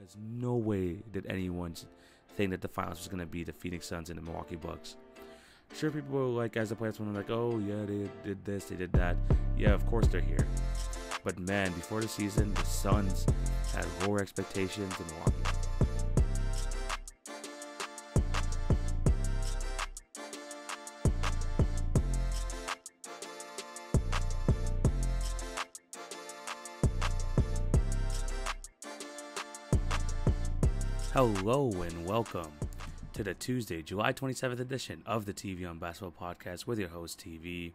because no way did anyone think that the finals was going to be the Phoenix Suns and the Milwaukee Bucks. Sure, people were like, as the playoffs went, like, oh yeah, they did this, they did that. Yeah, of course they're here. But man, before the season, the Suns had lower expectations than Milwaukee. Hello and welcome to the Tuesday, July 27th edition of the TV on Basketball Podcast with your host, TV.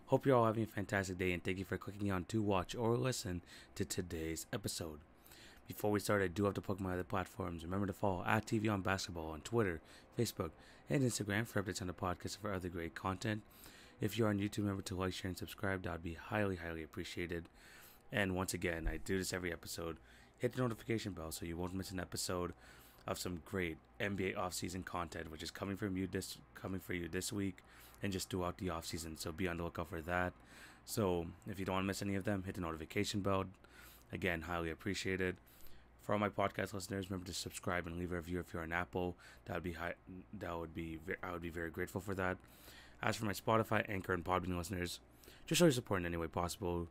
Hope you're all having a fantastic day and thank you for clicking on to watch or listen to today's episode. Before we start, I do have to plug my other platforms. Remember to follow at TV on Basketball on Twitter, Facebook, and Instagram for updates on the podcast and for other great content. If you're on YouTube, remember to like, share, and subscribe. That would be highly, highly appreciated. And once again, I do this every episode. Hit the notification bell so you won't miss an episode of some great NBA offseason content, which is coming for you this week and just throughout the offseason. So be on the lookout for that. So if you don't want to miss any of them, hit the notification bell. Again, highly appreciated. For all my podcast listeners, remember to subscribe and leave a review if you're on Apple. I would be very grateful for that. As for my Spotify, Anchor, and Podbean listeners, just show your support in any way possible.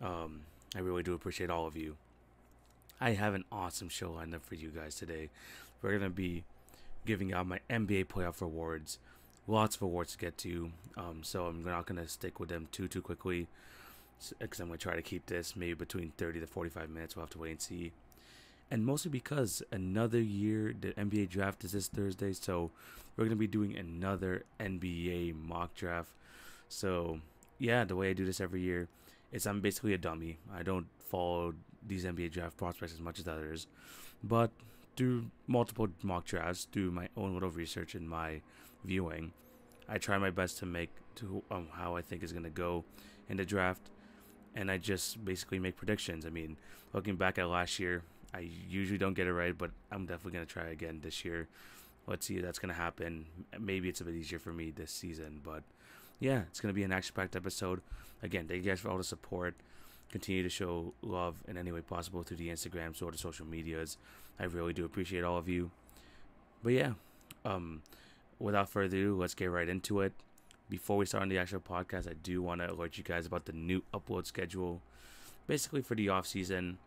I really do appreciate all of you. I have an awesome show lined up for you guys today. We're going to be giving out my NBA playoff awards. Lots of awards to get to. So I'm not going to stick with them too quickly. Because I'm going to try to keep this maybe between 30 to 45 minutes. We'll have to wait and see. And mostly because another year, the NBA draft is this Thursday. So we're going to be doing another NBA mock draft. So yeah, the way I do this every year is I'm basically a dummy. I don't follow these NBA draft prospects as much as others, but through multiple mock drafts, through my own little research and my viewing, I try my best to make how I think is going to go in the draft, and I just basically make predictions. I mean, looking back at last year, I usually don't get it right, but I'm definitely going to try again this year. Let's see if that's going to happen. Maybe it's a bit easier for me this season, but yeah, it's going to be an action-packed episode. Again, thank you guys for all the support. Continue to show love in any way possible through the Instagrams or the social medias. I really do appreciate all of you. But yeah, without further ado, let's get right into it. Before we start on the actual podcast, I do want to alert you guys about the new upload schedule, basically for the off season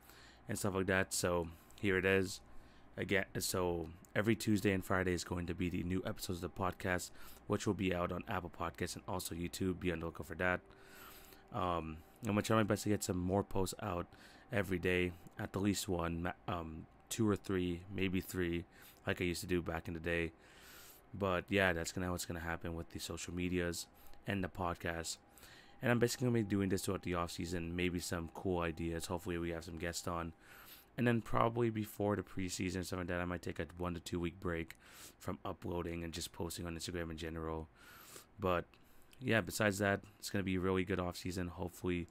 and stuff like that. So here it is. Again, so every Tuesday and Friday is going to be the new episodes of the podcast, which will be out on Apple Podcasts and also YouTube. Be on the lookout for that. I'm going to try my best to get some more posts out every day, at the least one, 2 or 3, maybe 3, like I used to do back in the day. But yeah, that's what's going to happen with the social medias and the podcast. And I'm basically going to be doing this throughout the off season, maybe some cool ideas. Hopefully we have some guests on. And then probably before the preseason and stuff like that, I might take a 1 to 2 week break from uploading and just posting on Instagram in general. But yeah, besides that, it's going to be a really good off season. Hopefully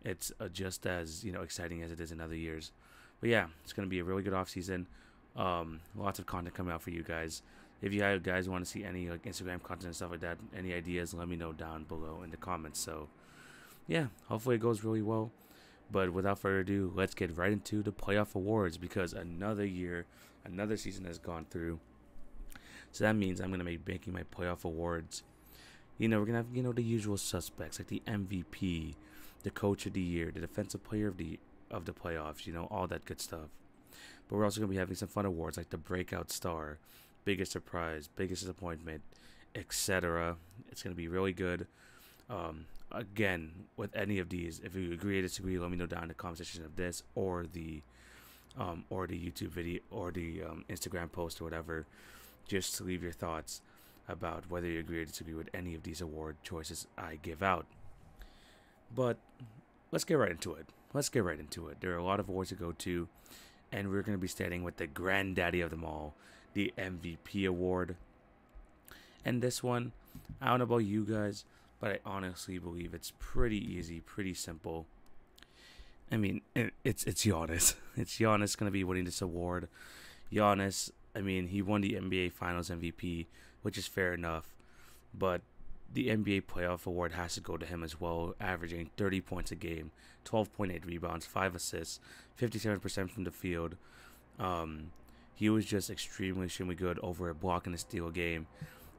it's just as exciting as it is in other years. But yeah, it's going to be a really good off season. Lots of content coming out for you guys. If you guys want to see any Instagram content and stuff like that, any ideas, let me know down below in the comments. So yeah, hopefully it goes really well. But without further ado, let's get right into the playoff awards, because another year, another season has gone through. So that means I'm going to be making my playoff awards. We're going to have, the usual suspects, like the MVP, the Coach of the Year, the Defensive Player of the playoffs, all that good stuff. But we're also going to be having some fun awards, like the Breakout Star, Biggest Surprise, Biggest Disappointment, etc. It's going to be really good. Again, with any of these, if you agree or disagree, let me know down in the comment section of this or the YouTube video or the Instagram post or whatever. Just to leave your thoughts about whether you agree or disagree with any of these award choices I give out. But let's get right into it. There are a lot of awards to go to, and we're going to be starting with the granddaddy of them all, the MVP award. And this one, I don't know about you guys, but I honestly believe it's pretty easy, pretty simple. I mean, it's Giannis. It's Giannis going to be winning this award. Giannis, I mean, he won the NBA Finals MVP, which is fair enough. But the NBA Playoff Award has to go to him as well, averaging 30 points a game, 12.8 rebounds, 5 assists, 57% from the field, Um, he was just extremely good over a block and a steal game,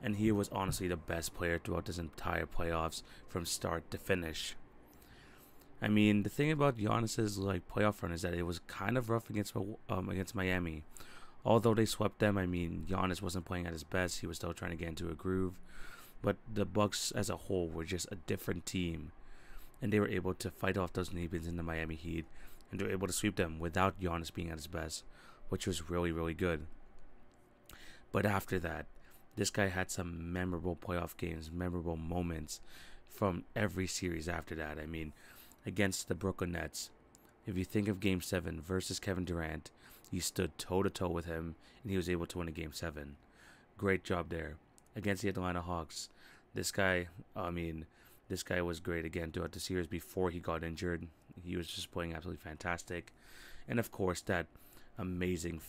and he was honestly the best player throughout this entire playoffs from start to finish. I mean, the thing about Giannis's like playoff run is that it was kind of rough against Miami. Although they swept them, I mean, Giannis wasn't playing at his best. He was still trying to get into a groove. But the Bucks as a whole were just a different team, and they were able to fight off those Neebans in the Miami Heat, and they were able to sweep them without Giannis being at his best, which was really good. But after that, this guy had some memorable playoff games, memorable moments from every series after that. I mean, against the Brooklyn Nets, if you think of Game 7 versus Kevin Durant, he stood toe-to-toe with him, and he was able to win a Game 7. Great job there. Against the Atlanta Hawks, this guy was great again throughout the series before he got injured. He was just playing absolutely fantastic. And of course, that amazing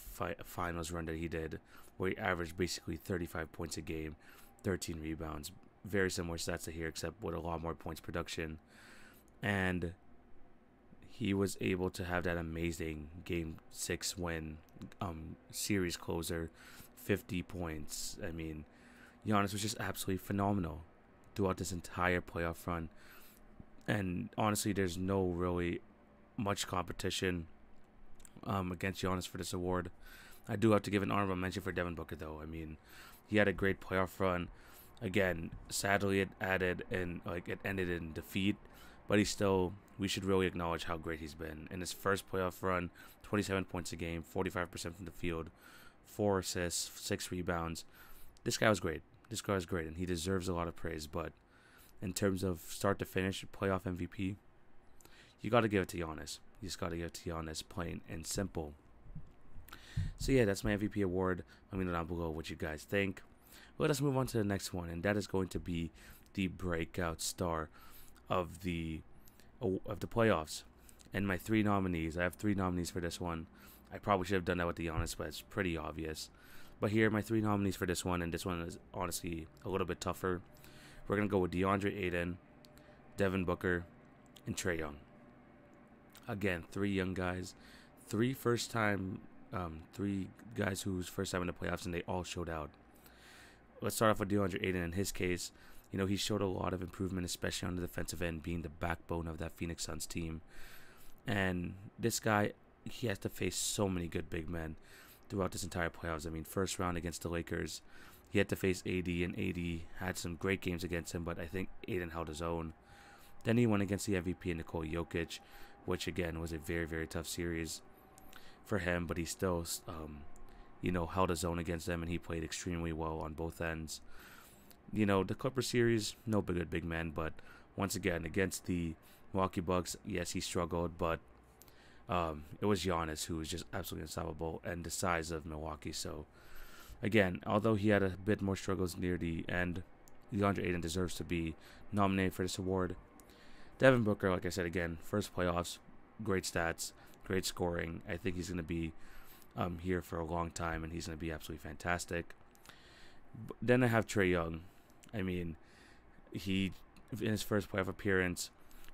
finals run that he did, where he averaged basically 35 points a game, 13 rebounds. Very similar stats to here, except with a lot more points production. And he was able to have that amazing Game 6 win, series closer, 50 points. I mean, Giannis was just absolutely phenomenal throughout this entire playoff run. And honestly, there's no really much competition against Giannis for this award. I do have to give an honorable mention for Devin Booker, though. I mean, he had a great playoff run. Again, sadly, it ended in defeat, but we should really acknowledge how great he's been. In his first playoff run, 27 points a game, 45% from the field, 4 assists, 6 rebounds. This guy was great. And he deserves a lot of praise. But in terms of start to finish, playoff MVP, you got to give it to Giannis. You just got to give it to Giannis, plain and simple. So yeah, that's my MVP award. Let me know down below what you guys think. Let us move on to the next one, and that is going to be the breakout star of the playoffs. And my 3 nominees, I have 3 nominees for this one. I probably should have done that with the Giannis, but it's pretty obvious. But here are my 3 nominees for this one, and this one is honestly a little bit tougher. We're going to go with DeAndre Ayton, Devin Booker, and Trae Young. Again, 3 young guys, 3 guys whose first time in the playoffs, and they all showed out. Let's start off with DeAndre Ayton. In his case, he showed a lot of improvement, especially on the defensive end, being the backbone of that Phoenix Suns team. And this guy, he has to face so many good big men throughout this entire playoffs. I mean, first round against the Lakers, he had to face AD, and AD had some great games against him, but I think Ayton held his own. Then he went against the MVP, Nikola Jokic, which again was a very tough series for him, but he still held his own against them, and he played extremely well on both ends. The Clippers series, no good big man, but once again, against the Milwaukee Bucks, yes, he struggled, but it was Giannis who was just absolutely unstoppable, and the size of Milwaukee. So, again, although he had a bit more struggles near the end, DeAndre Ayton deserves to be nominated for this award. Devin Booker, like I said, again, first playoffs, great stats, great scoring. I think he's going to be here for a long time, and he's going to be absolutely fantastic. Then I have Trae Young. I mean, in his first playoff appearance,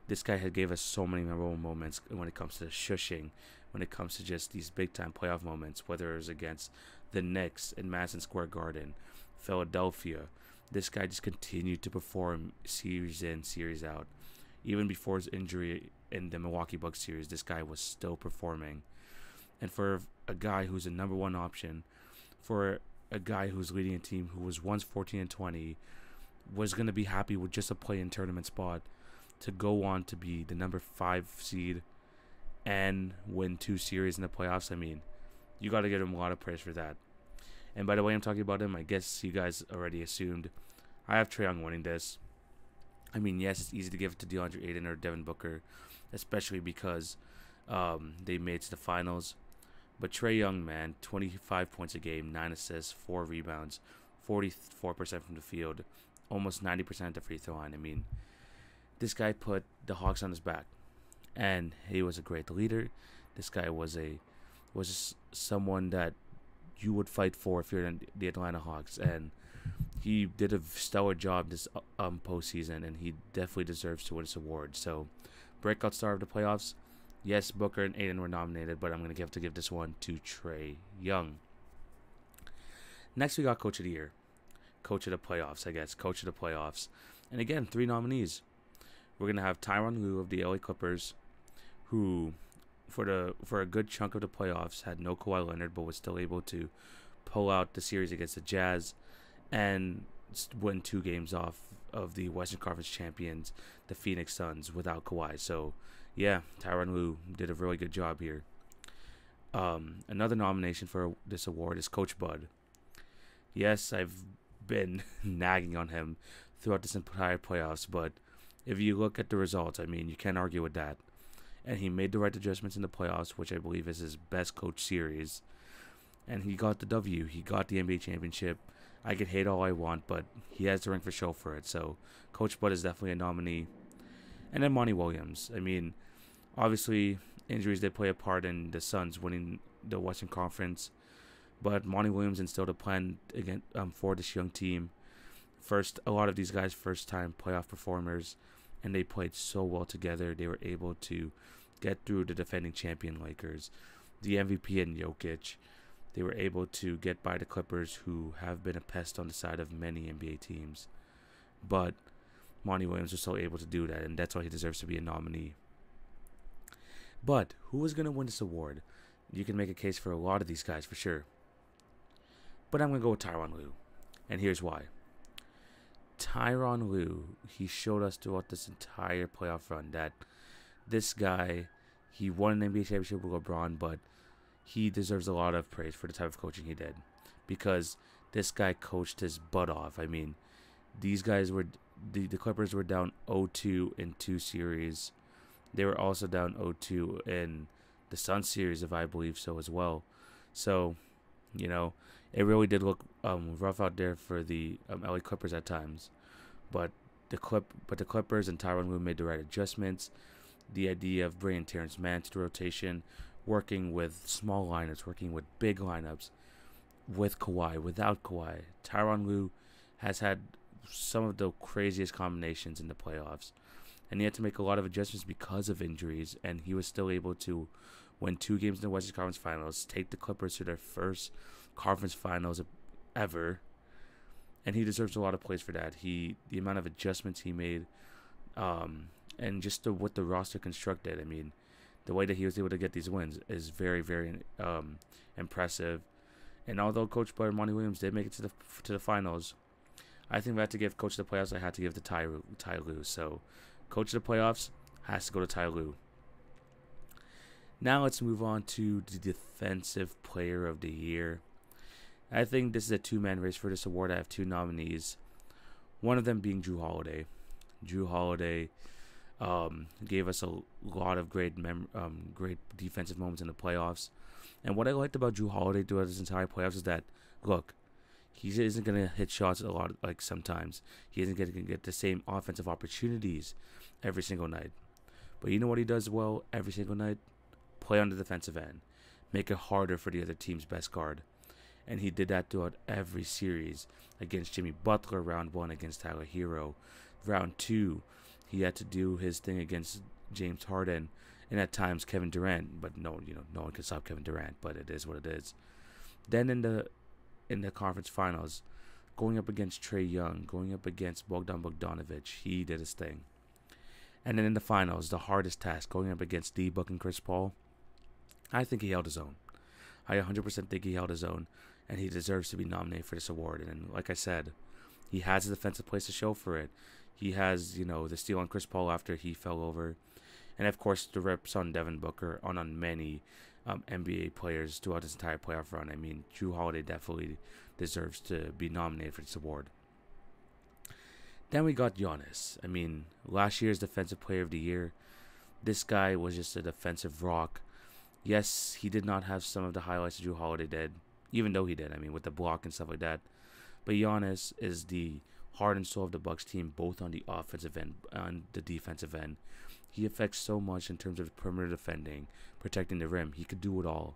this guy gave us so many memorable moments when it comes to shushing, when it comes to just these big-time playoff moments, whether it was against the Knicks in Madison Square Garden, Philadelphia. This guy just continued to perform series in, series out. Even before his injury in the Milwaukee Bucks series, this guy was still performing. And for a guy who's a number 1 option, for a guy who's leading a team who was once 14-20, was going to be happy with just a play-in tournament spot, to go on to be the number 5 seed and win 2 series in the playoffs. I mean, you got to give him a lot of praise for that. And by the way I'm talking about him, I guess you guys already assumed I have Trae Young winning this. I mean, yes, it's easy to give it to DeAndre Ayton or Devin Booker, especially because they made it to the finals. But Trae Young, man, 25 points a game, 9 assists, 4 rebounds, 44% from the field, almost 90% at the free throw line. I mean, this guy put the Hawks on his back, and he was a great leader. This guy was just someone that you would fight for if you're in the Atlanta Hawks, and he did a stellar job this postseason, and he definitely deserves to win this award. So, breakout star of the playoffs, Yes, Booker and Aiden were nominated, but I'm going to have to give this one to Trae Young. Next, we got Coach of the Year. Coach of the playoffs, I guess. Coach of the playoffs. And again, 3 nominees. We're going to have Tyronn Lue of the LA Clippers, who, for a good chunk of the playoffs, had no Kawhi Leonard, but was still able to pull out the series against the Jazz and win 2 games off of the Western Conference champions, the Phoenix Suns, without Kawhi. So, yeah, Tyronn Lue did a really good job here. Another nomination for this award is Coach Bud. Yes, I've been nagging on him throughout this entire playoffs, but if you look at the results, I mean, you can't argue with that. And he made the right adjustments in the playoffs, which I believe is his best coach series. And he got the W. He got the NBA championship. I could hate all I want, but he has the ring for show for it. So Coach Bud is definitely a nominee. And then Monty Williams. I mean, obviously, injuries did play a part in the Suns winning the Western Conference. But Monty Williams instilled a plan again for this young team. A lot of these guys first-time playoff performers, and they played so well together. They were able to get through the defending champion Lakers, the MVP and Jokic. They were able to get by the Clippers, who have been a pest on the side of many NBA teams. But Monty Williams was so able to do that, and that's why he deserves to be a nominee. But who is going to win this award? You can make a case for a lot of these guys for sure. But I'm going to go with Tyronn Lue. And here's why. Tyronn Lue, he showed us throughout this entire playoff run that this guy, he won an NBA championship with LeBron, but he deserves a lot of praise for the type of coaching he did. Because this guy coached his butt off. I mean, these guys were, the Clippers were down 0-2 in 2 series. They were also down 0-2 in the Suns series, if I believe so as well. So, you know, it really did look rough out there for the LA Clippers at times, but the Clippers and Tyronn Lue made the right adjustments. The idea of bringing Terrence Mann to the rotation, working with small lineups, working with big lineups, with Kawhi, without Kawhi. Tyronn Lue has had some of the craziest combinations in the playoffs, and he had to make a lot of adjustments because of injuries, and he was still able to win 2 games in the Western Conference Finals, take the Clippers to their first conference finals ever, and he deserves a lot of praise for that. The amount of adjustments he made, and just what the roster constructed. I mean, the way that he was able to get these wins is very, very impressive. And although Coach Bud and Monty Williams did make it to the finals, I think if I had to give Coach of the playoffs, I had to give to Ty Lue. So, Coach of the playoffs has to go to Ty Lue. Now let's move on to the Defensive Player of the Year. I think this is a 2-man race for this award. I have 2 nominees. One of them being Jrue Holiday. Jrue Holiday gave us a lot of great defensive moments in the playoffs. And what I liked about Jrue Holiday throughout this entire playoffs is that, look, he isn't going to hit shots a lot like sometimes. He isn't going to get the same offensive opportunities every single night. But you know what he does well every single night? Play on the defensive end. Make it harder for the other team's best guard. And he did that throughout every series. Against Jimmy Butler, round 1, against Tyler Hero. Round 2, he had to do his thing against James Harden, and at times Kevin Durant. But no one can stop Kevin Durant. But it is what it is. Then in the conference finals, going up against Trae Young, going up against Bogdan Bogdanovic, he did his thing. And then in the finals, the hardest task, going up against D-Book and Chris Paul, I think he held his own. I 100% think he held his own, and he deserves to be nominated for this award. And like I said, he has a defensive place to show for it. He has, the steal on Chris Paul after he fell over. And, of course, the reps on Devin Booker, on many NBA players throughout this entire playoff run. I mean, Jrue Holiday definitely deserves to be nominated for this award. Then we got Giannis. I mean, last year's Defensive Player of the Year, this guy was just a defensive rock. Yes, he did not have some of the highlights that Jrue Holiday did, even though he did, with the block and stuff like that. But Giannis is the heart and soul of the Bucks team, both on the offensive end and the defensive end. He affects so much in terms of perimeter defending, protecting the rim. He could do it all,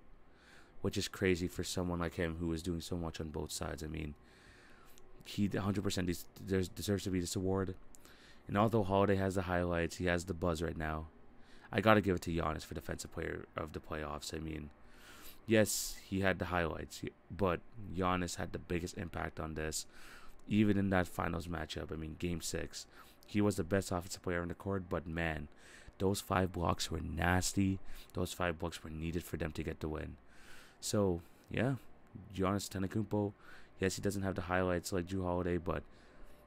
which is crazy for someone like him who is doing so much on both sides. I mean, he 100% deserves to be this award. And although Holiday has the highlights, he has the buzz right now, I got to give it to Giannis for defensive player of the playoffs. I mean, yes, he had the highlights, but Giannis had the biggest impact on this, even in that finals matchup. I mean, Game 6, he was the best offensive player on the court, but man, those 5 blocks were nasty. Those 5 blocks were needed for them to get the win. So, yeah, Giannis Antetokounmpo, yes, he doesn't have the highlights like Jrue Holiday, but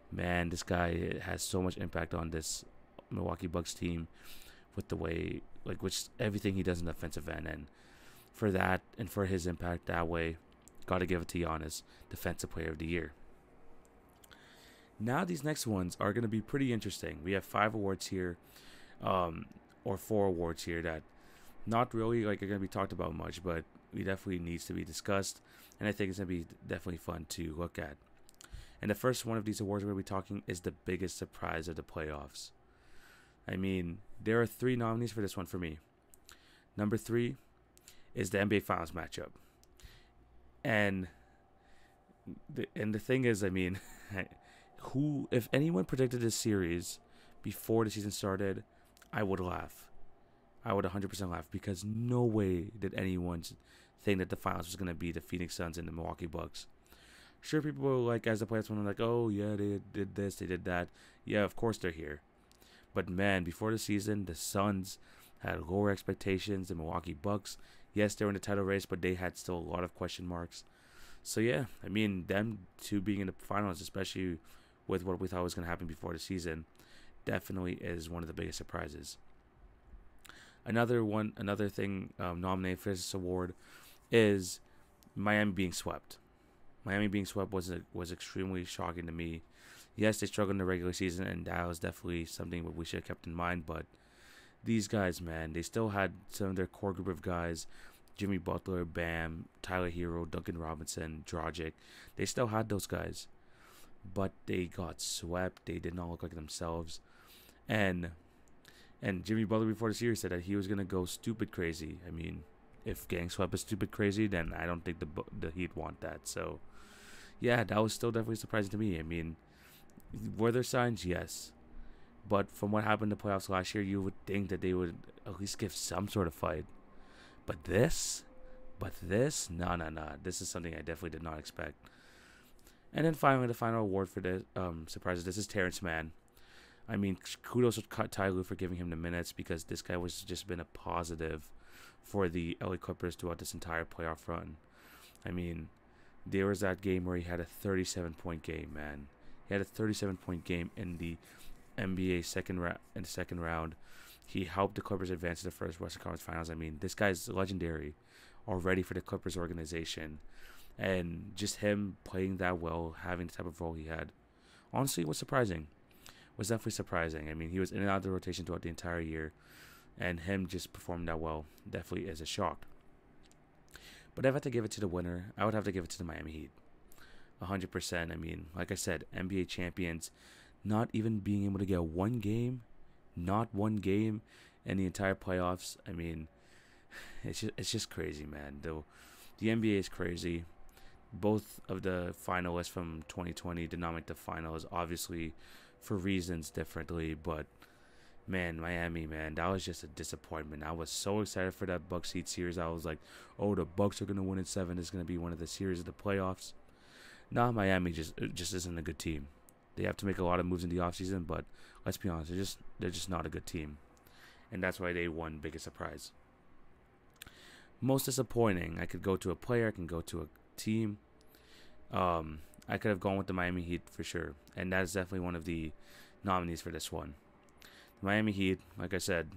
man, this guy has so much impact on this Milwaukee Bucks team with the way, like, which everything he does in the offensive end. And for that and for his impact that way, got to give it to Giannis, Defensive Player of the Year. Now these next ones are going to be pretty interesting. We have 5 awards here, or 4 awards here that not really like are going to be talked about much, but we definitely needs to be discussed, and I think it's going to be definitely fun to look at. And the first one of these awards we're going to be talking is the biggest surprise of the playoffs. I mean, there are 3 nominees for this one for me. Number 3 is the NBA Finals matchup. And the thing is, I mean, if anyone predicted this series before the season started, I would laugh. I would 100% laugh, because no way did anyone think that the finals was going to be the Phoenix Suns and the Milwaukee Bucks. Sure, people were like, as the playoffs went on, like, oh, yeah, they did this, they did that. Yeah, of course they're here. But, man, before the season, the Suns had lower expectations than Milwaukee Bucks. Yes, they were in the title race, but they had still a lot of question marks. So, yeah, I mean, them 2 being in the finals, especially with what we thought was going to happen before the season, definitely is one of the biggest surprises. Another thing nominated for this award is Miami being swept. Miami being swept was extremely shocking to me. Yes, they struggled in the regular season, and that was definitely something that we should have kept in mind. But these guys, man, they still had some of their core group of guys: Jimmy Butler, Bam, Tyler Hero, Duncan Robinson, Dragic. They still had those guys, but they got swept. They did not look like themselves, and Jimmy Butler before the series said that he was gonna go stupid crazy. I mean, if getting swept is stupid crazy, then I don't think the Heat want that. So, yeah, that was still definitely surprising to me. I mean, were there signs? Yes. But from what happened in the playoffs last year, you would think that they would at least give some sort of fight. But this? No. This is something I definitely did not expect. And then finally, the final award for the surprises. This is Terrence Mann. I mean, kudos to Ty Lue for giving him the minutes, because this guy was just been a positive for the LA Clippers throughout this entire playoff run. I mean, there was that game where he had a 37-point game, man. He had a 37-point game in the NBA second round. He helped the Clippers advance to the first Western Conference Finals. I mean, this guy's legendary already for the Clippers organization. And just him playing that well, having the type of role he had, honestly, was surprising. Was definitely surprising. I mean, he was in and out of the rotation throughout the entire year, and him just performing that well definitely is a shock. But if I had to give it to the winner, I would have to give it to the Miami Heat. 100%. I mean, like I said, NBA champions, not even being able to get not one game in the entire playoffs. I mean, it's just crazy, man. The NBA is crazy. Both of the finalists from 2020 did not make the finals, obviously for reasons differently, but man, Miami, man, that was just a disappointment. I was so excited for that Bucks Heat series. I was like, oh, the Bucks are going to win in 7. It's going to be one of the series of the playoffs. Nah, Miami just isn't a good team. They have to make a lot of moves in the offseason, but let's be honest, they're just not a good team. And that's why they won biggest surprise. Most disappointing, I could go to a player, I can go to a team. I could have gone with the Miami Heat for sure, and that is definitely one of the nominees for this one. The Miami Heat, like I said,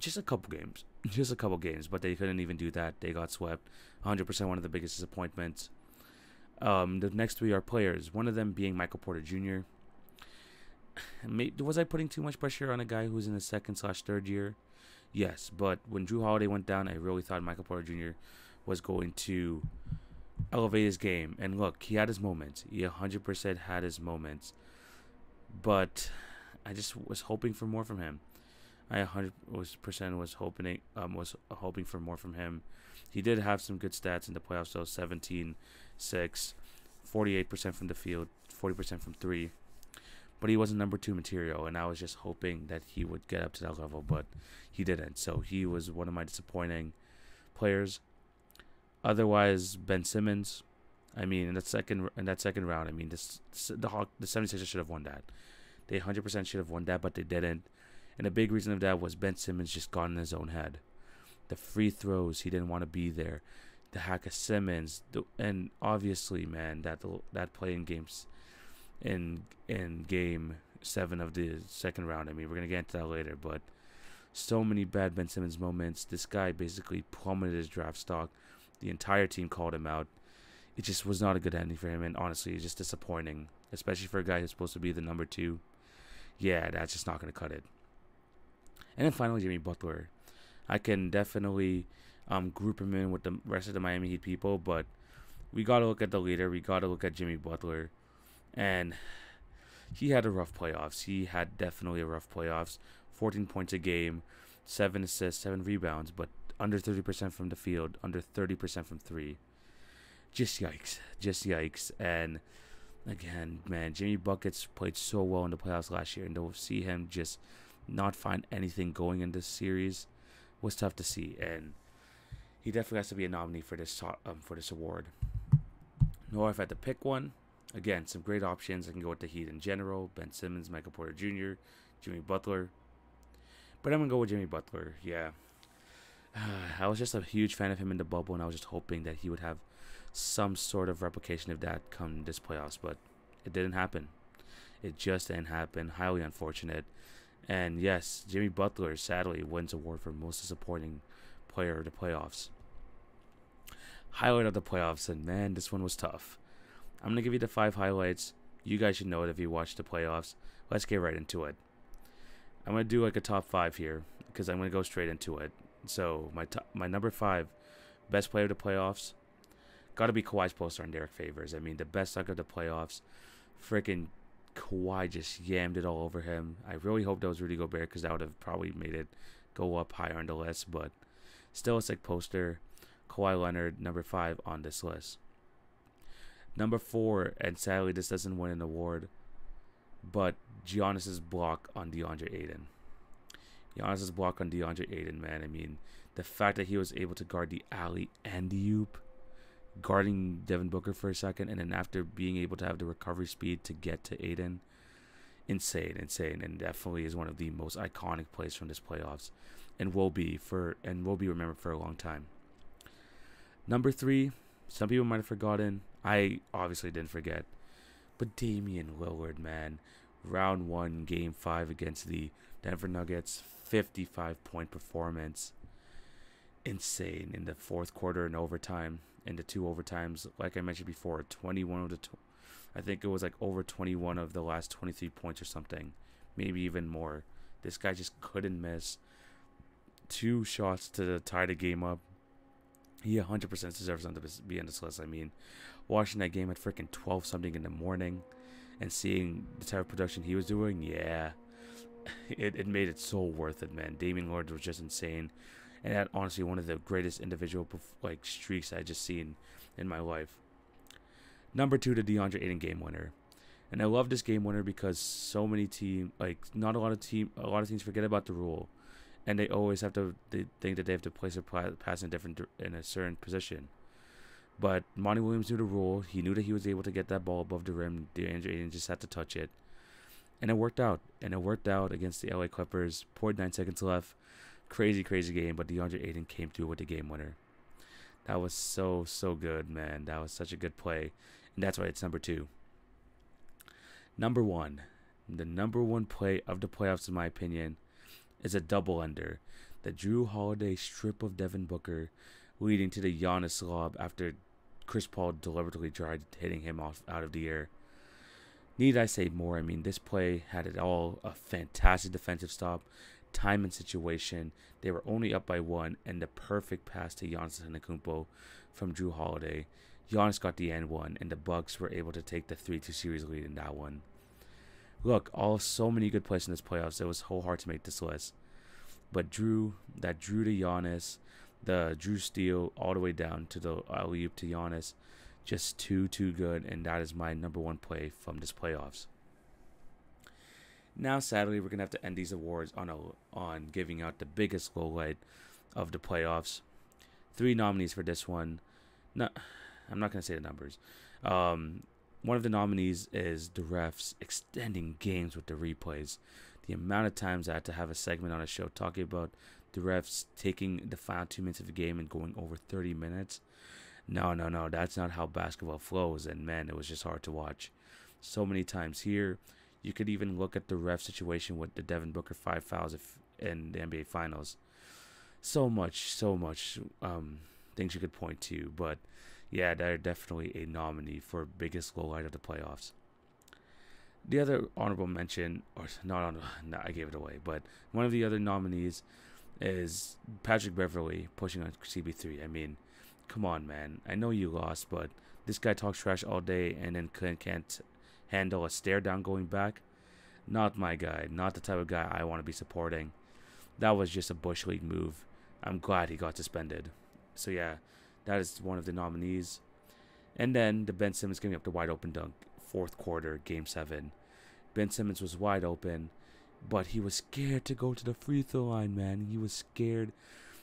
just a couple games, but they couldn't even do that. They got swept. 100% one of the biggest disappointments. The next 3 are players, one of them being Michael Porter Jr. Was I putting too much pressure on a guy who's in his 2nd/3rd year? Yes, but when Jrue Holiday went down, I really thought Michael Porter Jr. was going to elevate his game. And look, he had his moments. He 100% had his moments. But I just was hoping for more from him. I 100% was hoping for more from him. He did have some good stats in the playoffs, though. 17, 6, 48% from the field, 40% from 3. but he wasn't number 2 material, and I was just hoping that he would get up to that level, but he didn't. So he was one of my disappointing players. Otherwise, Ben Simmons, I mean, in that second round, I mean, the 76ers should have won that. They 100% should have won that, but they didn't. And a big reason of that was Ben Simmons just got in his own head. The free throws, he didn't want to be there. The hack of Simmons, and obviously, man, that play in games, in game 7 of the second round. I mean, we're gonna get into that later, but so many bad Ben Simmons moments. This guy basically plummeted his draft stock. The entire team called him out. It just was not a good ending for him, and honestly, it's just disappointing, especially for a guy who's supposed to be the number 2. Yeah, that's just not gonna cut it. And then finally, Jimmy Butler. I can definitely group him in with the rest of the Miami Heat people, but we got to look at the leader. We got to look at Jimmy Butler. And he had a rough playoffs. He had definitely a rough playoffs. 14 points a game, 7 assists, 7 rebounds, but under 30% from the field, under 30% from 3. Just yikes. Just yikes. And again, man, Jimmy Buckets played so well in the playoffs last year, and to see him just not find anything going in this series was tough to see, and he definitely has to be a nominee for this award. Or if I had to pick one, again, some great options. I can go with the Heat in general: Ben Simmons, Michael Porter Jr., Jimmy Butler. But I'm gonna go with Jimmy Butler. Yeah, I was just a huge fan of him in the bubble, and I was just hoping that he would have some sort of replication of that come this playoffs, but it didn't happen. It just didn't happen. Highly unfortunate. And yes, Jimmy Butler sadly wins award for most disappointing player of the playoffs. Highlight of the playoffs, and man, this one was tough. I'm gonna give you the 5 highlights. You guys should know it if you watch the playoffs. Let's get right into it. I'm gonna do like a top 5 here because I'm gonna go straight into it. So my number 5 best player of the playoffs gotta be Kawhi's poster on Derek Favors. I mean, the best dunk of the playoffs. Freaking Kawhi just yammed it all over him. I really hope that was Rudy Gobert because that would have probably made it go up higher on the list. But still a sick poster. Kawhi Leonard, number 5 on this list. Number 4, and sadly this doesn't win an award, but Giannis's block on DeAndre Ayton. Giannis's block on DeAndre Ayton, man. I mean, the fact that he was able to guard the alley and the oop, guarding Devin Booker for a second, and then after being able to have the recovery speed to get to Aiden, insane, and definitely is one of the most iconic plays from this playoffs, and will be remembered for a long time. Number 3, some people might have forgotten. I obviously didn't forget, but Damian Lillard, man, round 1, game 5 against the Denver Nuggets, 55-point performance, insane in the fourth quarter and overtime. In the 2 overtimes, like I mentioned before, 21 of the I think it was like over 21 of the last 23 points or something, maybe even more. This guy just couldn't miss. 2 shots to tie the game up. He 100% deserves to be on this list. I mean, watching that game at freaking 12 something in the morning and seeing the type of production he was doing, yeah, it made it so worth it, man. Damian Lillard was just insane. And that honestly one of the greatest individual streaks I just seen in my life. Number 2, the DeAndre Ayton game winner, and I love this game winner because so many a lot of teams forget about the rule, and they always have to think that they have to place a pass in a certain position. But Monty Williams knew the rule. He knew that he was able to get that ball above the rim. DeAndre Ayton just had to touch it, and it worked out. And it worked out against the LA Clippers. 0.9 seconds left. Crazy game, but DeAndre Ayton came through with the game winner. That was so good, man. That was such a good play, and that's why it's number 2. Number 1, the number 1 play of the playoffs, in my opinion, is a double-ender. The Drew Holiday strip of Devin Booker, leading to the Giannis lob after Chris Paul deliberately tried hitting him out of the air. Need I say more? I mean, this play had it all. A fantastic defensive stop. Time and situation. They were only up by 1, and the perfect pass to Giannis Antetokounmpo from Drew Holiday. Giannis got the and 1, and the Bucks were able to take the 3-2 series lead in that one. Look, so many good plays in this playoffs. It was so hard to make this list, but Drew to Giannis, the Drew steal all the way down to the alley-oop to Giannis, just too good, and that is my number 1 play from this playoffs. Now, sadly, we're gonna have to end these awards on giving out the biggest lowlight of the playoffs. 3 nominees for this one. No, I'm not gonna say the numbers. One of the nominees is the refs extending games with the replays. The amount of times I had to have a segment on a show talking about the refs taking the final 2 minutes of the game and going over 30 minutes. No, that's not how basketball flows. And man, it was just hard to watch. So many times here. You could even look at the ref situation with the Devin Booker 5 fouls in the NBA Finals. So much things you could point to. But yeah, they're definitely a nominee for biggest lowlight of the playoffs. The other honorable mention, or not honorable, no, I gave it away, but one of the other nominees is Patrick Beverley pushing on CB3. I mean, come on, man. I know you lost, but this guy talks trash all day and then can't handle a stare down going back. Not my guy. Not the type of guy I want to be supporting. That was just a Bush League move. I'm glad he got suspended. So yeah, that is one of the nominees. And then the Ben Simmons giving up the wide open dunk, 4th quarter, Game 7. Ben Simmons was wide open, but he was scared to go to the free throw line, man. He was scared.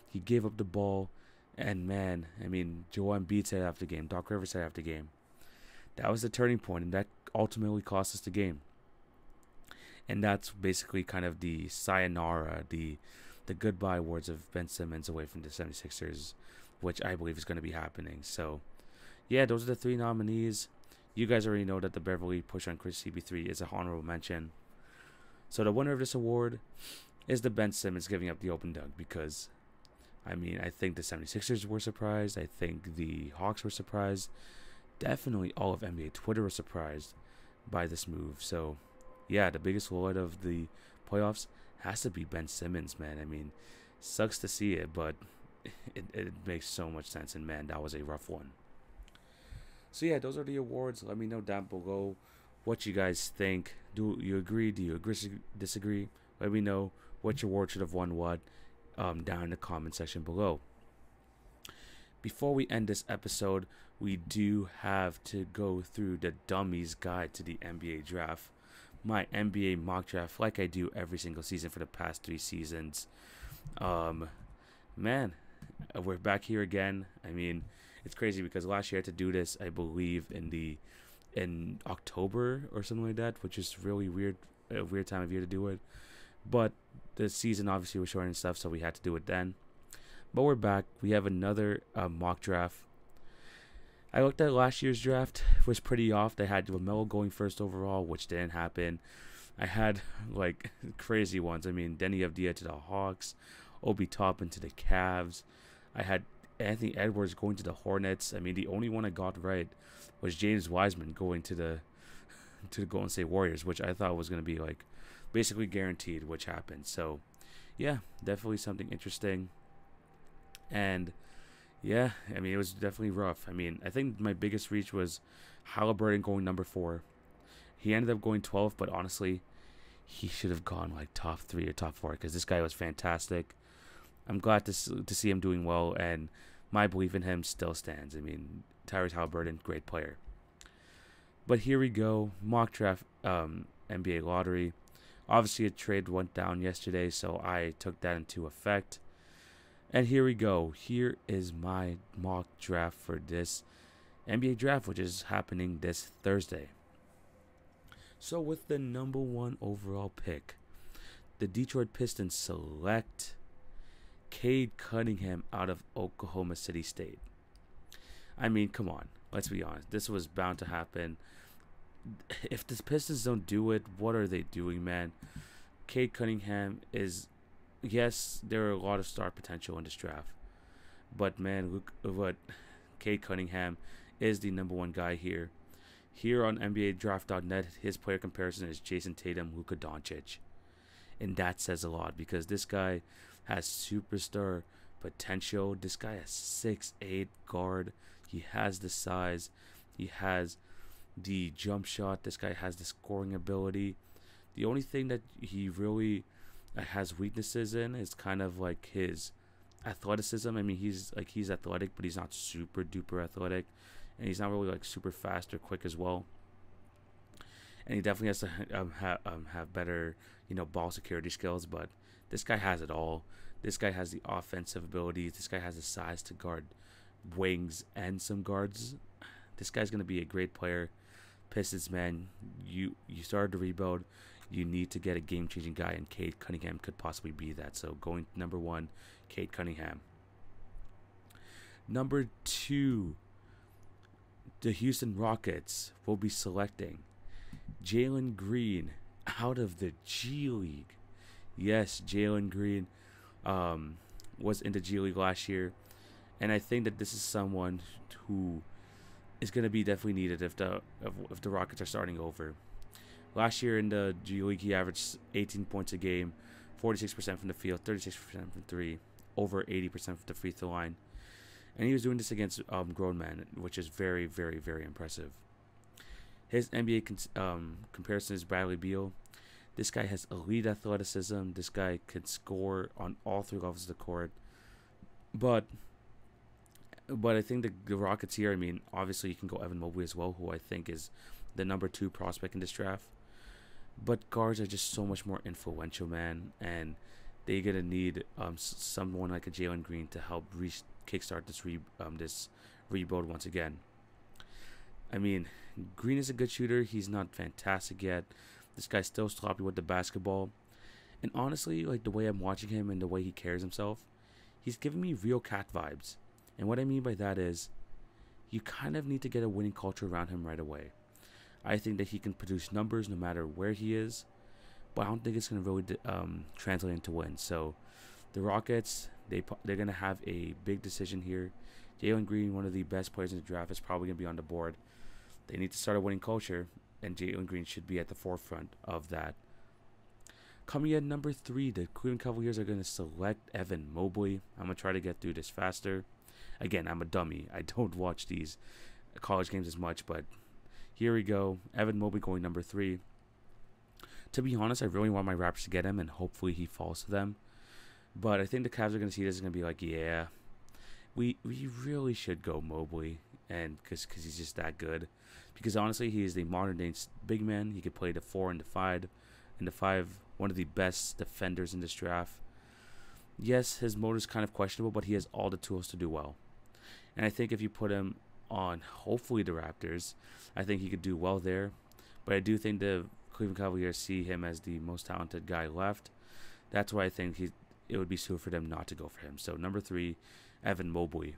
He gave up the ball. And man, I mean, Joel Embiid said after the game, Doc Rivers said after the game, that was the turning point, and that ultimately cost us the game. And that's basically kind of the sayonara, the goodbye words of Ben Simmons away from the 76ers, which I believe is going to be happening. So, yeah, those are the 3 nominees. You guys already know that the Beverly push on Chris CB3 is a honorable mention. So the winner of this award is the Ben Simmons giving up the open dunk because, I mean, I think the 76ers were surprised. I think the Hawks were surprised. Definitely all of NBA Twitter was surprised by this move. So, yeah, the biggest lowlight of the playoffs has to be Ben Simmons, man. I mean, sucks to see it, but it makes so much sense. And, man, that was a rough one. So, yeah, those are the awards. Let me know down below what you guys think. Do you agree? Do you disagree? Let me know which award should have won what down in the comment section below. Before we end this episode, we do have to go through the Dummies Guide to the NBA Draft. My NBA mock draft, like I do every single season for the past 3 seasons. Man, we're back here again. I mean, it's crazy because last year I had to do this, I believe, in October or something like that, which is really weird, a weird time of year to do it. But the season obviously was short and stuff, so we had to do it then. But we're back. We have another mock draft. I looked at last year's draft. It was pretty off. They had LaMelo going first overall, which didn't happen. I had, like, crazy ones. I mean, Denny Avdia to the Hawks. Obi Toppin to the Cavs. I had Anthony Edwards going to the Hornets. I mean, the only one I got right was James Wiseman going to the Golden State Warriors, which I thought was going to be, like, basically guaranteed, which happened. So, yeah, definitely something interesting. And yeah, I mean, it was definitely rough. I mean, I think my biggest reach was Halliburton going number 4. He ended up going 12th, but honestly, he should have gone like top 3 or top 4 because this guy was fantastic. I'm glad to see him doing well, and my belief in him still stands. I mean, Tyrese Halliburton, great player. But here we go, mock draft, NBA lottery. Obviously, a trade went down yesterday, so I took that into effect. And here we go. Here is my mock draft for this NBA draft, which is happening this Thursday. So with the number 1 overall pick, the Detroit Pistons select Cade Cunningham out of Oklahoma City State. I mean, come on. Let's be honest. This was bound to happen. If the Pistons don't do it, what are they doing, man? Cade Cunningham is... Yes, there are a lot of star potential in this draft. But, man, look what Cade Cunningham is the number 1 guy here. Here on NBADraft.net, his player comparison is Jason Tatum, Luka Doncic. And that says a lot because this guy has superstar potential. This guy has 6'8" guard. He has the size. He has the jump shot. This guy has the scoring ability. The only thing that he really has weaknesses in is kind of like his athleticism. I mean, he's athletic, but he's not super duper athletic, and he's not really like super fast or quick as well. and he definitely has to have better, ball security skills. But this guy has it all. This guy has the offensive abilities. This guy has the size to guard wings and some guards. This guy's gonna be a great player. Pistons, man, you started to rebuild. You need to get a game-changing guy, and Cade Cunningham could possibly be that. So going number 1, Cade Cunningham. Number 2, the Houston Rockets will be selecting Jalen Green out of the G League. Yes, Jalen Green was in the G League last year, and I think that this is someone who is going to be definitely needed if the Rockets are starting over. Last year in the G League, he averaged 18 points a game, 46% from the field, 36% from 3, over 80% from the free throw line. And he was doing this against grown men, which is very, very, very impressive. His NBA comparison is Bradley Beal. This guy has elite athleticism. This guy can score on all 3 levels of the court. But I think the Rockets here, I mean, obviously you can go Evan Mobley as well, who I think is the number 2 prospect in this draft. But guards are just so much more influential, man, and they're gonna need someone like a Jalen Green to help kickstart this rebuild once again. I mean, Green is a good shooter. He's not fantastic yet. This guy's still sloppy with the basketball, and honestly, like the way I'm watching him and the way he carries himself, he's giving me real cat vibes. And what I mean by that is, you kind of need to get a winning culture around him right away. I think that he can produce numbers no matter where he is, but I don't think it's going to really translate into wins. So the Rockets, they're going to have a big decision here. Jalen Green, one of the best players in the draft, is probably going to be on the board. They need to start a winning culture, and Jalen Green should be at the forefront of that. Coming in number 3, the Cleveland Cavaliers are going to select Evan Mobley. I'm going to try to get through this faster. Again, I'm a dummy. I don't watch these college games as much, but here we go. Evan Mobley going number 3. To be honest, I really want my Raptors to get him, and hopefully he falls to them. But I think the Cavs are going to see this and going to be like, yeah, we really should go Mobley, and because he's just that good. Because honestly, he is the modern day big man. He could play the 4 and the 5. And the 5, one of the best defenders in this draft. Yes, his motor is kind of questionable, but he has all the tools to do well. And I think if you put him on, hopefully, the Raptors, I think he could do well there. But I do think the Cleveland Cavaliers see him as the most talented guy left. That's why I think it would be stupid for them not to go for him. So number 3, Evan Mobley.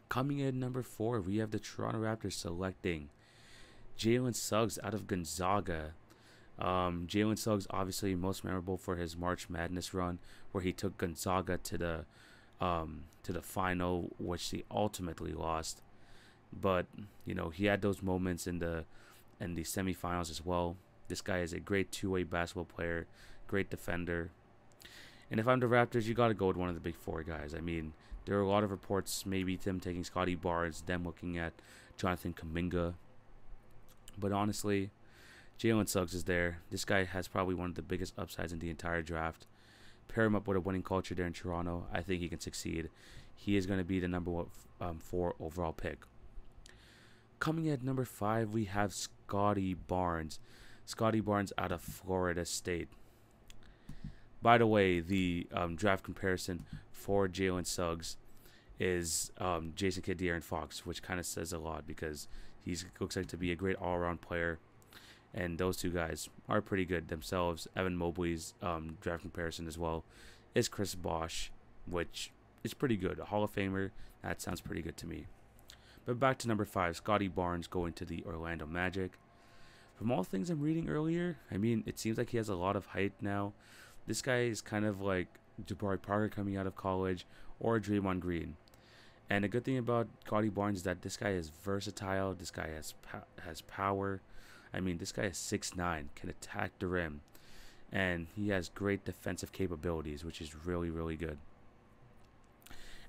Coming in number 4, we have the Toronto Raptors selecting Jalen Suggs out of Gonzaga. Jalen Suggs obviously most memorable for his March Madness run, where he took Gonzaga to the final, which he ultimately lost. But he had those moments in the semifinals as well. This guy is a great two-way basketball player, great defender. And if I'm the Raptors, you got to go with one of the big 4 guys. I mean, there are a lot of reports, maybe them taking Scotty Barnes, them looking at Jonathan Kuminga. But honestly, Jalen Suggs is there. This guy has probably one of the biggest upsides in the entire draft. Pair him up with a winning culture there in Toronto. I think he can succeed. He is going to be the number 4 overall pick. Coming at number 5, we have Scotty Barnes. Scotty Barnes out of Florida State. By the way, the draft comparison for Jalen Suggs is Jason Kidd, De'Aaron Fox, which kind of says a lot because he looks like to be a great all-around player. And those 2 guys are pretty good themselves. Evan Mobley's draft comparison as well is Chris Bosh, which is pretty good. A Hall of Famer. That sounds pretty good to me. But back to number 5, Scotty Barnes going to the Orlando Magic. From all things I'm reading earlier, I mean, it seems like he has a lot of height now. This guy is kind of like Jabari Parker coming out of college or Draymond Green. And the good thing about Scotty Barnes is that this guy is versatile. This guy has power. I mean, this guy is 6'9", can attack the rim. And he has great defensive capabilities, which is really, really good.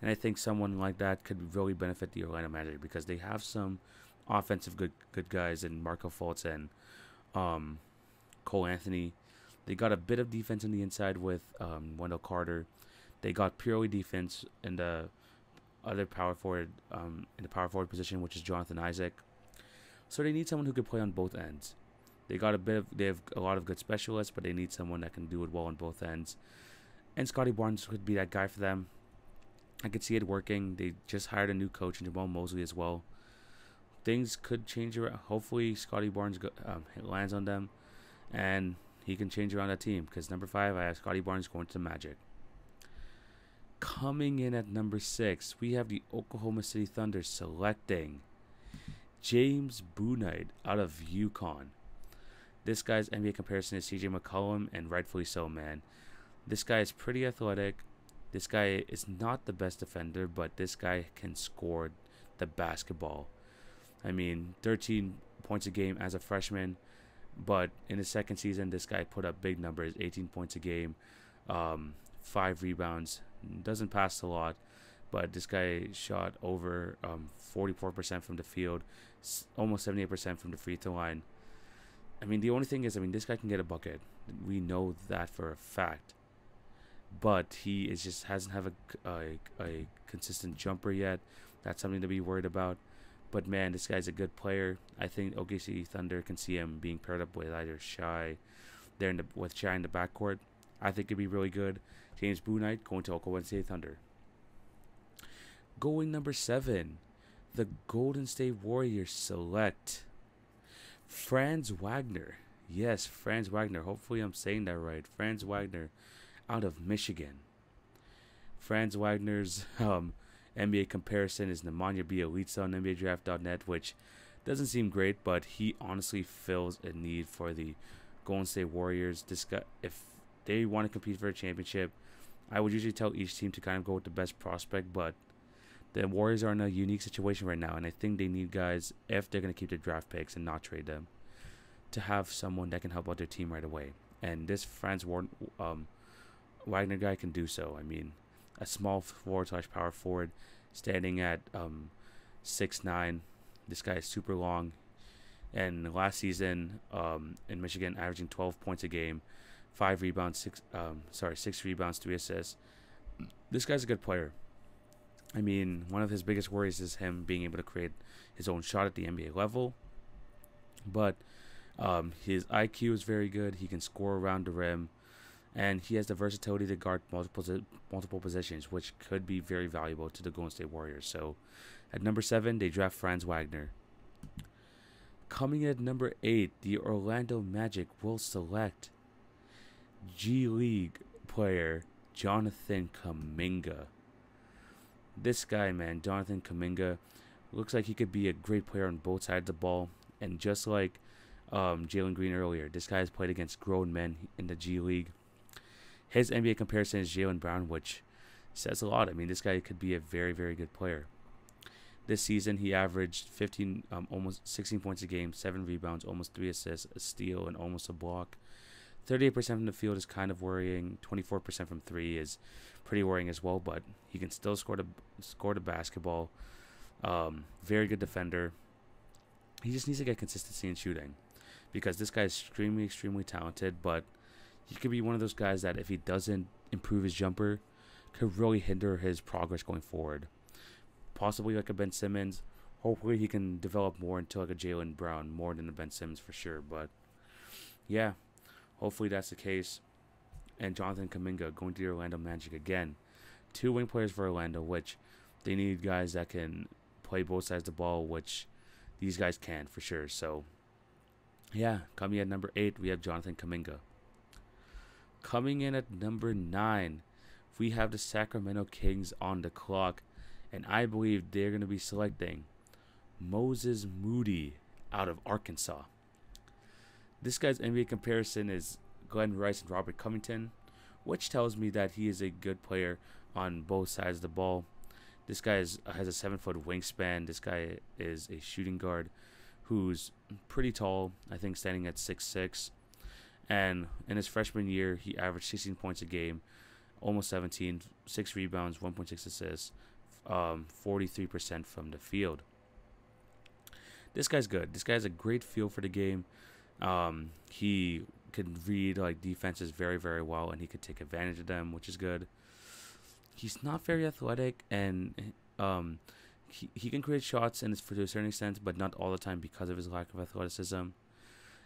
And I think someone like that could really benefit the Orlando Magic because they have some offensive good guys in Marco Fultz and Cole Anthony. They got a bit of defense on the inside with Wendell Carter. They got purely defense in the other power forward position, which is Jonathan Isaac. So they need someone who could play on both ends. they have a lot of good specialists, but they need someone that can do it well on both ends. And Scotty Barnes could be that guy for them. I could see it working. They just hired a new coach in Jamal Mosley as well. Things could change around. Hopefully, Scotty Barnes lands on them, and he can change around that team. Because number 5, I have Scotty Barnes going to the Magic. Coming in at number 6, we have the Oklahoma City Thunder selecting James Bouknight out of UConn. This guy's NBA comparison is CJ McCollum, and rightfully so, man. This guy is pretty athletic. This guy is not the best defender, but this guy can score the basketball. I mean, 13 points a game as a freshman, but in his second season, this guy put up big numbers, 18 points a game, 5 rebounds. Doesn't pass a lot, but this guy shot over 44% from the field, almost 78% from the free throw line. I mean, the only thing is, this guy can get a bucket. We know that for a fact. But he is just hasn't have a consistent jumper yet. That's something to be worried about. But man, this guy's a good player. I think OKC Thunder can see him being paired up with either Shai, with Shai in the backcourt. I think it'd be really good. James Bouknight going to Oklahoma City Thunder. Going number 7, the Golden State Warriors select Franz Wagner. Yes, Franz Wagner. Hopefully I'm saying that right. Franz Wagner out of Michigan. Franz Wagner's NBA comparison is Nemanja Bjelica on NBADraft.net, which doesn't seem great, but he honestly fills a need for the Golden State Warriors. This guy, if they want to compete for a championship, I would usually tell each team to kind of go with the best prospect, but the Warriors are in a unique situation right now, and I think they need guys, if they're going to keep their draft picks and not trade them, to have someone that can help out their team right away. And this Franz Wagner guy can do so. I mean, a small forward/power forward, standing at 6'9". This guy is super long, and last season in Michigan, averaging 12 points a game, 6 rebounds, 3 assists. This guy's a good player. I mean, one of his biggest worries is him being able to create his own shot at the NBA level, but his IQ is very good. He can score around the rim, and he has the versatility to guard multiple positions, which could be very valuable to the Golden State Warriors. So, at number 7, they draft Franz Wagner. Coming at number 8, the Orlando Magic will select G League player Jonathan Kuminga. This guy, man, Jonathan Kuminga, looks like he could be a great player on both sides of the ball. And just like Jalen Green earlier, this guy has played against grown men in the G League. His NBA comparison is Jaylen Brown, which says a lot. I mean, this guy could be a very, very good player. This season, he averaged almost 16 points a game, 7 rebounds, almost 3 assists, a steal, and almost a block. 38% from the field is kind of worrying. 24% from 3 is pretty worrying as well, but he can still score the basketball. Very good defender. He just needs to get consistency in shooting, because this guy is extremely, extremely talented, but he could be one of those guys that if he doesn't improve his jumper, could really hinder his progress going forward. Possibly like a Ben Simmons. Hopefully he can develop more into like a Jaylen Brown, more than a Ben Simmons for sure. But yeah, hopefully that's the case. And Jonathan Kuminga going to the Orlando Magic again. 2 wing players for Orlando, which they need guys that can play both sides of the ball, which these guys can for sure. So yeah, coming at number 8, we have Jonathan Kuminga. Coming in at number 9, we have the Sacramento Kings on the clock, and I believe they're going to be selecting Moses Moody out of Arkansas. This guy's NBA comparison is Glenn Rice and Robert Covington, which tells me that he is a good player on both sides of the ball. This guy has a 7-foot wingspan. This guy is a shooting guard who's pretty tall, I think standing at 6'6". And in his freshman year, he averaged 16 points a game, almost 17, 6 rebounds, 1.6 assists, 43% from the field. This guy's good. This guy has a great feel for the game. He can read like defenses very, very well, and he could take advantage of them, which is good. He's not very athletic, and he can create shots to a certain extent, but not all the time because of his lack of athleticism.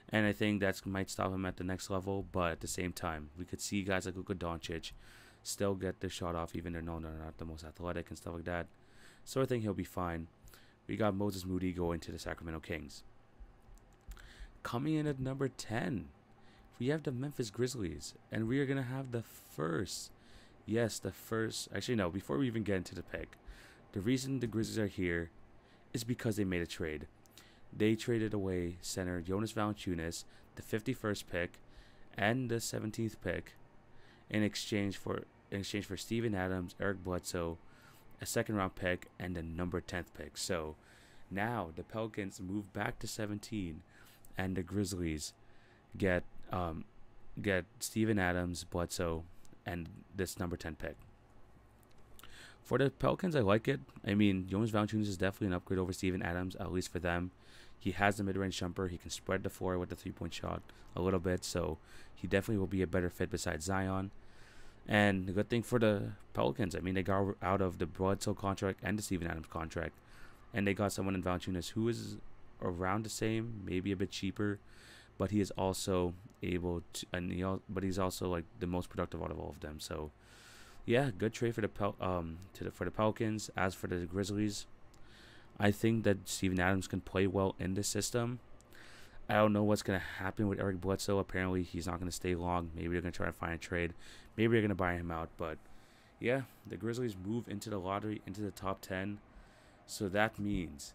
and I think that might stop him at the next level. But at the same time, we could see guys like Luka Doncic still get their shot off, even though they're not the most athletic and stuff like that. So I think he'll be fine. We got Moses Moody going to the Sacramento Kings. Coming in at number 10, we have the Memphis Grizzlies, and we are going to have the first. Yes, the first. Actually, no, before we even get into the pick, the reason the Grizzlies are here is because they made a trade. They traded away center Jonas Valanciunas, the 51st pick, and the 17th pick, in exchange for Steven Adams, Eric Bledsoe, a second-round pick, and the number 10th pick. So now the Pelicans move back to 17, and the Grizzlies get Steven Adams, Bledsoe, and this number 10 pick. For the Pelicans, I like it. I mean, Jonas Valanciunas is definitely an upgrade over Steven Adams, at least for them. He has the mid-range jumper. He can spread the floor with the three-point shot a little bit, so he definitely will be a better fit besides Zion. And the good thing for the Pelicans, I mean, they got out of the Bledsoe contract and the Steven Adams contract, and they got someone in Valanciunas who is around the same, maybe a bit cheaper, but he is also able to, but he's also like the most productive out of all of them. So, yeah, good trade for the for the Pelicans. As for the Grizzlies, I think that Steven Adams can play well in this system. I don't know what's going to happen with Eric Bledsoe. Apparently, he's not going to stay long. Maybe they're going to try to find a trade. Maybe they're going to buy him out. But, yeah, the Grizzlies move into the lottery, into the top 10. So that means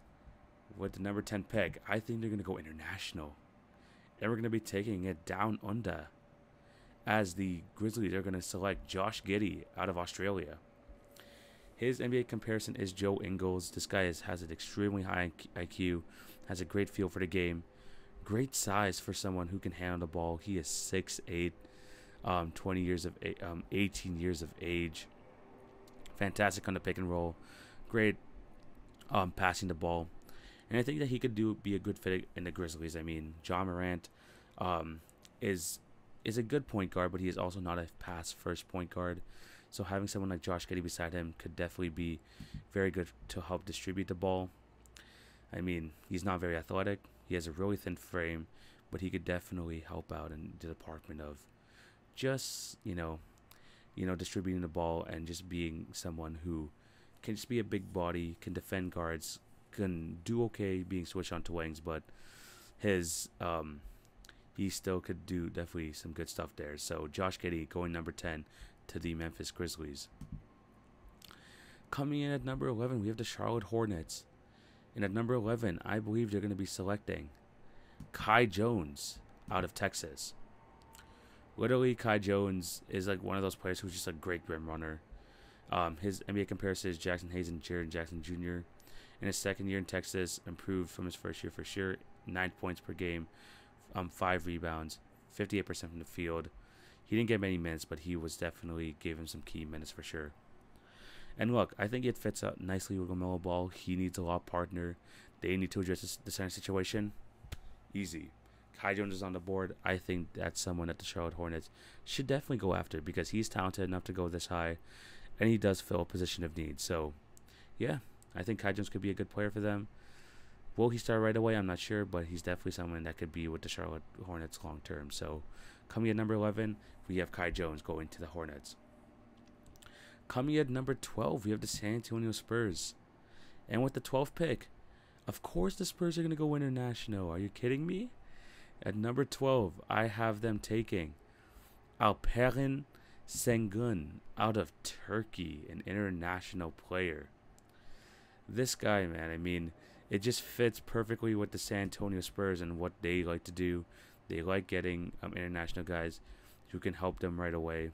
with the number 10 pick, I think they're going to go international. And we're going to be taking it down under, as the Grizzlies are going to select Josh Giddey out of Australia. His NBA comparison is Joe Ingles. This guy has an extremely high IQ, has a great feel for the game. Great size for someone who can handle the ball. He is 6'8", 18 years of age. Fantastic on the pick and roll. Great passing the ball. And I think that he could be a good fit in the Grizzlies. I mean, John Morant is a good point guard, but he is also not a pass-first point guard. So having someone like Josh Giddey beside him could definitely be very good to help distribute the ball. I mean, he's not very athletic. He has a really thin frame, but he could definitely help out in the department of just, distributing the ball and just being someone who can just be a big body, can defend guards, can do okay being switched onto wings, but he still could do definitely some good stuff there. So Josh Giddey going number 10 to the Memphis Grizzlies. Coming in at number 11, we have the Charlotte Hornets. And at number 11, I believe they're going to be selecting Kai Jones out of Texas. Literally, Kai Jones is like one of those players who's just a great rim runner. His NBA comparison is Jackson Hayes and Jaren Jackson Jr. In his second year in Texas, improved from his first year for sure. 9 points per game, 5 rebounds, 58% from the field. He didn't get many minutes, but he was definitely gave him some key minutes for sure. And look, I think it fits out nicely with LaMelo Ball. He needs a lob partner. They need to address the center situation. Easy. Kai Jones is on the board. I think that's someone that the Charlotte Hornets should definitely go after because he's talented enough to go this high, and he does fill a position of need. So, yeah, I think Kai Jones could be a good player for them. Will he start right away? I'm not sure, but he's definitely someone that could be with the Charlotte Hornets long term. So, coming at number 11, we have Kai Jones going to the Hornets. Coming at number 12, we have the San Antonio Spurs. And with the 12th pick, of course the Spurs are going to go international. Are you kidding me? At number 12, I have them taking Alperen Sengun out of Turkey, an international player. This guy, man, I mean, it just fits perfectly with the San Antonio Spurs and what they like to do. They like getting international guys who can help them right away.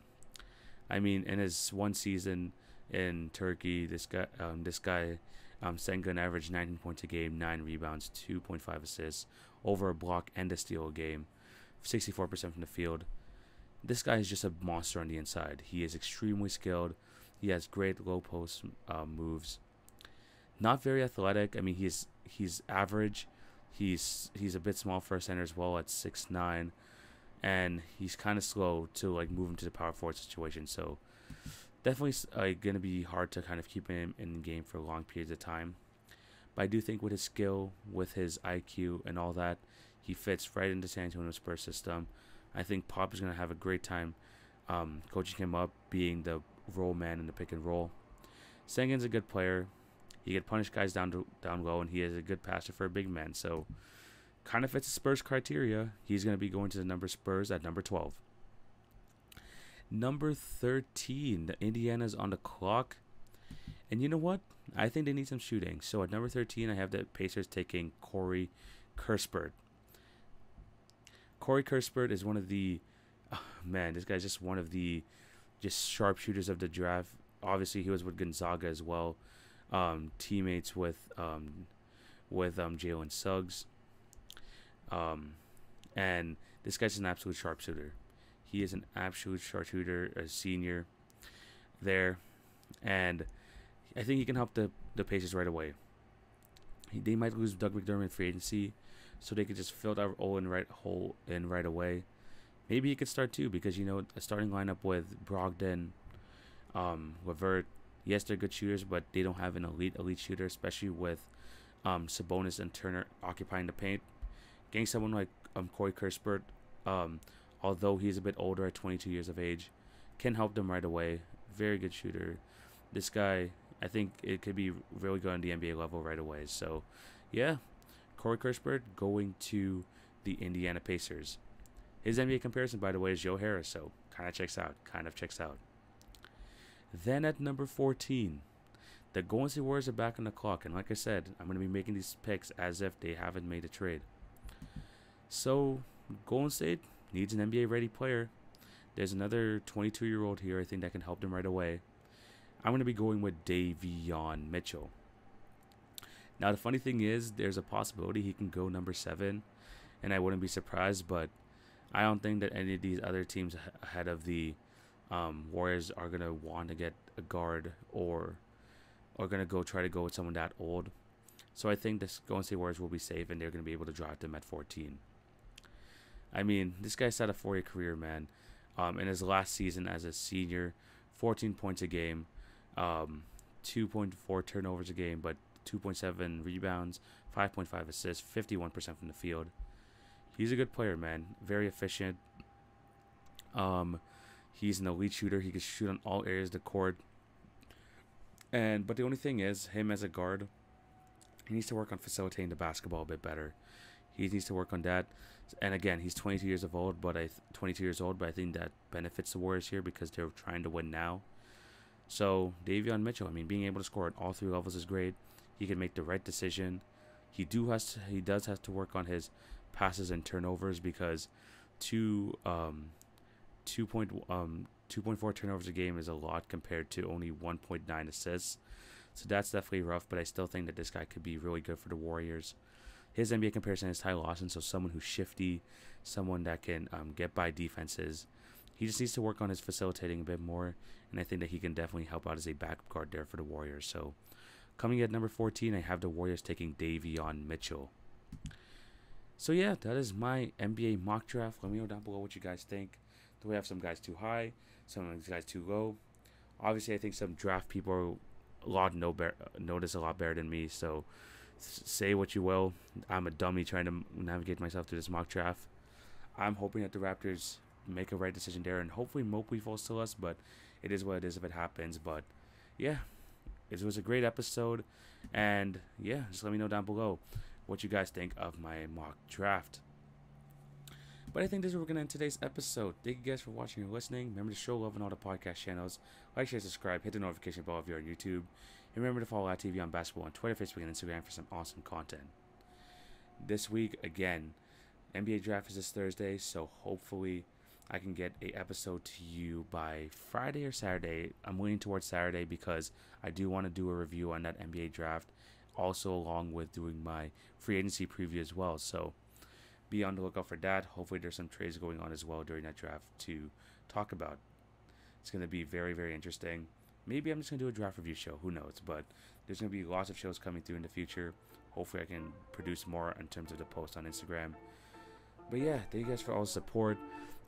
I mean, in his one season in Turkey, this guy Sengun averaged 19 points a game, 9 rebounds, 2.5 assists, over a block and a steal a game, 64% from the field. This guy is just a monster on the inside. He is extremely skilled. He has great low post moves. Not very athletic. I mean, he's average. He's a bit small for a center as well at 6'9". And he's kind of slow to like move him to the power forward situation. So definitely going to be hard to kind of keep him in the game for long periods of time. But I do think with his skill, with his IQ and all that, He fits right into San Antonio Spurs system. I think Pop is going to have a great time coaching him up, being the roll man in the pick and roll. Sengun's a good player. He can punish guys down low, and he is a good passer for a big man. So, kind of fits the Spurs criteria. He's going to be going to the number Spurs at number 12. Number 13, the Indiana's on the clock. And you know what? I think they need some shooting. So at number 13, I have the Pacers taking Corey Kispert. Corey Kispert is one of the... Oh, man, this guy's just one of the sharpshooters of the draft. Obviously, he was with Gonzaga as well. Teammates with Jalen Suggs. And this guy's an absolute sharpshooter. He is an absolute sharpshooter, a senior there. And I think he can help the Pacers right away. They might lose Doug McDermott in free agency, so they could just fill that hole in right away. Maybe he could start too, because, a starting lineup with Brogdon, Levert, yes, they're good shooters, but they don't have an elite shooter, especially with Sabonis and Turner occupying the paint. Getting someone like Corey Kispert, although he's a bit older at 22 years of age, can help them right away. Very good shooter. This guy, I think it could be really good on the NBA level right away. So, yeah, Corey Kispert going to the Indiana Pacers. His NBA comparison, by the way, is Joe Harris, so kind of checks out. Then at number 14, the Golden State Warriors are back on the clock. And like I said, I'm going to be making these picks as if they haven't made a trade. So, Golden State needs an NBA-ready player. There's another 22-year-old here, I think, that can help them right away. I'm going to be going with Davion Mitchell. Now, the funny thing is, there's a possibility he can go number 7, and I wouldn't be surprised, but I don't think that any of these other teams ahead of the Warriors are going to want to get a guard or going to try to go with someone that old. So I think the Golden State Warriors will be safe, and they're going to be able to draft them at 14. I mean, this guy's had a 4-year career, man. In his last season as a senior, 14 points a game, 2.4 turnovers a game, but 2.7 rebounds, 5.5 assists, 51% from the field. He's a good player, man. Very efficient. He's an elite shooter. He can shoot on all areas of the court. But the only thing is, him as a guard, he needs to work on facilitating the basketball a bit better. He needs to work on that. And again, he's 22 years old, but I think that benefits the Warriors here because they're trying to win now. So Davion Mitchell, I mean, being able to score at all 3 levels is great. He can make the right decision. He does have to work on his passes and turnovers because 2.4 turnovers a game is a lot compared to only 1.9 assists. So that's definitely rough, but I still think that this guy could be really good for the Warriors. His NBA comparison is Ty Lawson, so someone who's shifty, someone that can get by defenses. He just needs to work on his facilitating a bit more, and I think that he can definitely help out as a backup guard there for the Warriors. So, coming at number 14, I have the Warriors taking Davion Mitchell. So yeah, that is my NBA mock draft. Let me know down below what you guys think. Do we have some guys too high, some of these guys too low? Obviously, I think some draft people notice a lot better than me, so say what you will. I'm a dummy trying to navigate myself through this mock draft. I'm hoping that the Raptors make a right decision there, and hopefully Mobley falls to us, but it is what it is if it happens. But yeah, it was a great episode, and yeah, just let me know down below what you guys think of my mock draft. But I think this is where we're going to end today's episode. Thank you guys for watching and listening. Remember to show love on all the podcast channels. Like, share, subscribe, hit the notification bell if you're on YouTube. And remember to follow TV on Basketball on Twitter, Facebook, and Instagram for some awesome content. This week, again, NBA draft is this Thursday, so hopefully I can get an episode to you by Friday or Saturday. I'm leaning towards Saturday because I do want to do a review on that NBA draft, also along with doing my free agency preview as well. So be on the lookout for that. Hopefully there's some trades going on as well during that draft to talk about. It's going to be very, very interesting. Maybe I'm just going to do a draft review show. Who knows? But there's going to be lots of shows coming through in the future. Hopefully I can produce more in terms of the post on Instagram. But yeah, thank you guys for all the support.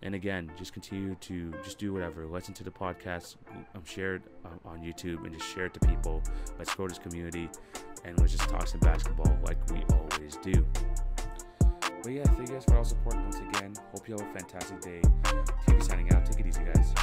And again, just continue to just do whatever. Listen to the podcast. Share it on YouTube and just share it to people. Let's grow this community. And let's just talk some basketball like we always do. But yeah, thank you guys for all support once again. Hope you have a fantastic day. TV signing out. Take it easy, guys.